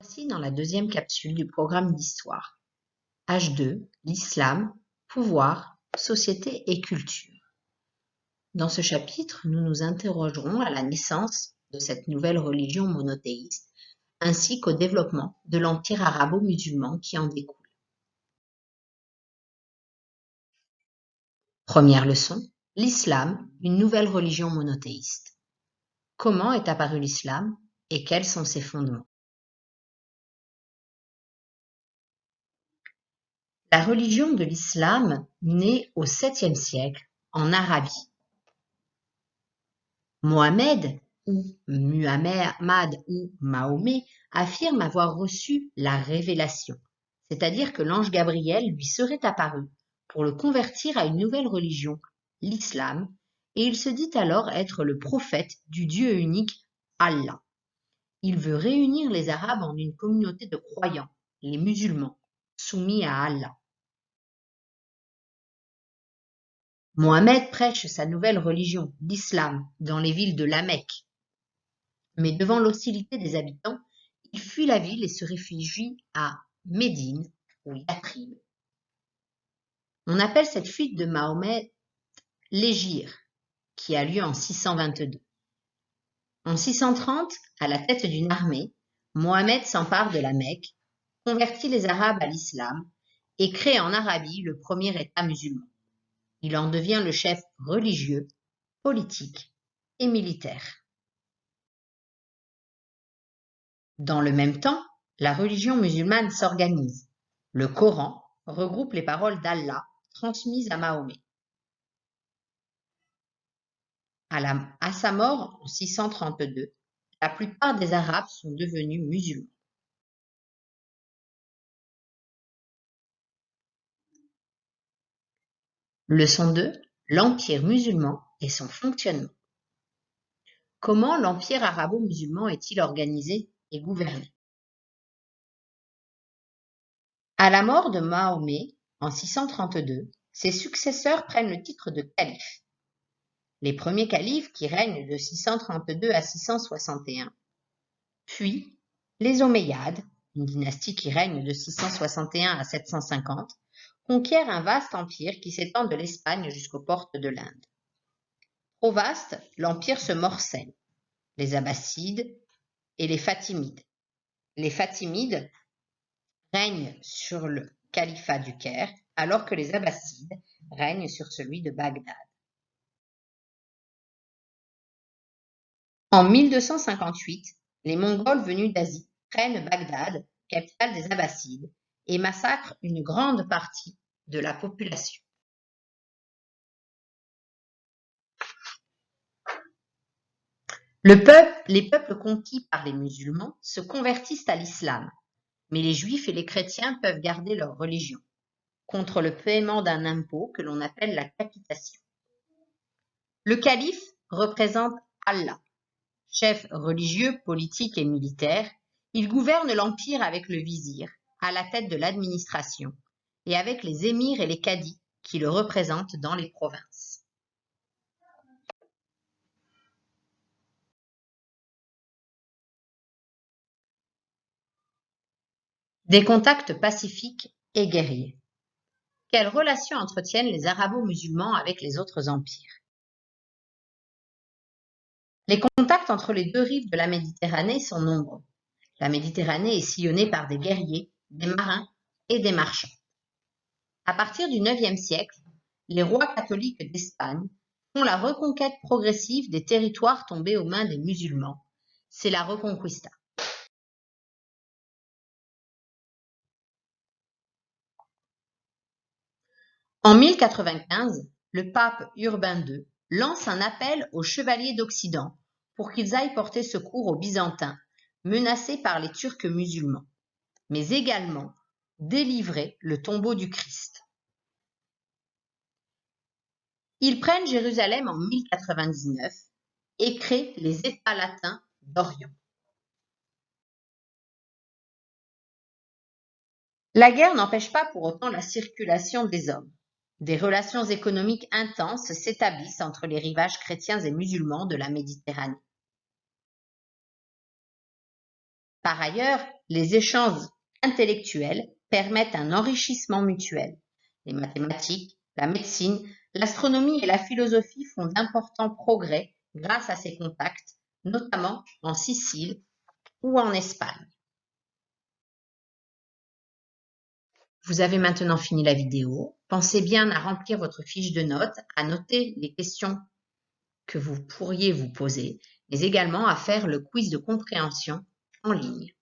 Voici dans la deuxième capsule du programme d'histoire. H2, l'islam, pouvoir, société et culture. Dans ce chapitre, nous nous interrogerons à la naissance de cette nouvelle religion monothéiste, ainsi qu'au développement de l'empire arabo-musulman qui en découle. Première leçon, l'islam, une nouvelle religion monothéiste. Comment est apparu l'islam et quels sont ses fondements? La religion de l'islam naît au 7e siècle en Arabie. Mohamed ou Muhammad ou Mahomet affirme avoir reçu la révélation, c'est-à-dire que l'ange Gabriel lui serait apparu pour le convertir à une nouvelle religion, l'islam, et il se dit alors être le prophète du Dieu unique Allah. Il veut réunir les Arabes en une communauté de croyants, les musulmans, soumis à Allah. Mohamed prêche sa nouvelle religion, l'islam, dans les villes de la Mecque. Mais devant l'hostilité des habitants, il fuit la ville et se réfugie à Médine ou Yathrib. On appelle cette fuite de Mahomet l'Hégire, qui a lieu en 622. En 630, à la tête d'une armée, Mohamed s'empare de la Mecque, convertit les Arabes à l'islam et crée en Arabie le premier État musulman. Il en devient le chef religieux, politique et militaire. Dans le même temps, la religion musulmane s'organise. Le Coran regroupe les paroles d'Allah transmises à Mahomet. À sa mort en 632, la plupart des Arabes sont devenus musulmans. Leçon 2. L'empire musulman et son fonctionnement. Comment l'empire arabo-musulman est-il organisé et gouverné? À la mort de Mahomet en 632, ses successeurs prennent le titre de calife. Les premiers califes qui règnent de 632 à 661, puis les Omeyyades, une dynastie qui règne de 661 à 750, conquièrent un vaste empire qui s'étend de l'Espagne jusqu'aux portes de l'Inde. Trop vaste, l'empire se morcelle, les Abbassides et les Fatimides. Les Fatimides règnent sur le califat du Caire, alors que les Abbassides règnent sur celui de Bagdad. En 1258, les Mongols venus d'Asie prennent Bagdad, capitale des Abbassides, et massacrent une grande partie de la population. Les peuples conquis par les musulmans se convertissent à l'islam, mais les juifs et les chrétiens peuvent garder leur religion, contre le paiement d'un impôt que l'on appelle la capitation. Le calife représente Allah. Chef religieux, politique et militaire, il gouverne l'empire avec le vizir, à la tête de l'administration, et avec les émirs et les cadis qui le représentent dans les provinces. Des contacts pacifiques et guerriers. Quelles relations entretiennent les arabo-musulmans avec les autres empires? Les contacts entre les deux rives de la Méditerranée sont nombreux. La Méditerranée est sillonnée par des guerriers, des marins et des marchands. À partir du IXe siècle, les rois catholiques d'Espagne font la reconquête progressive des territoires tombés aux mains des musulmans. C'est la Reconquista. En 1095, le pape Urbain II lance un appel aux chevaliers d'Occident pour qu'ils aillent porter secours aux Byzantins, menacés par les Turcs musulmans, mais également délivrer le tombeau du Christ. Ils prennent Jérusalem en 1099 et créent les États latins d'Orient. La guerre n'empêche pas pour autant la circulation des hommes. Des relations économiques intenses s'établissent entre les rivages chrétiens et musulmans de la Méditerranée. Par ailleurs, les échanges intellectuels permettent un enrichissement mutuel. Les mathématiques, la médecine, l'astronomie et la philosophie font d'importants progrès grâce à ces contacts, notamment en Sicile ou en Espagne. Vous avez maintenant fini la vidéo. Pensez bien à remplir votre fiche de notes, à noter les questions que vous pourriez vous poser, mais également à faire le quiz de compréhension en ligne.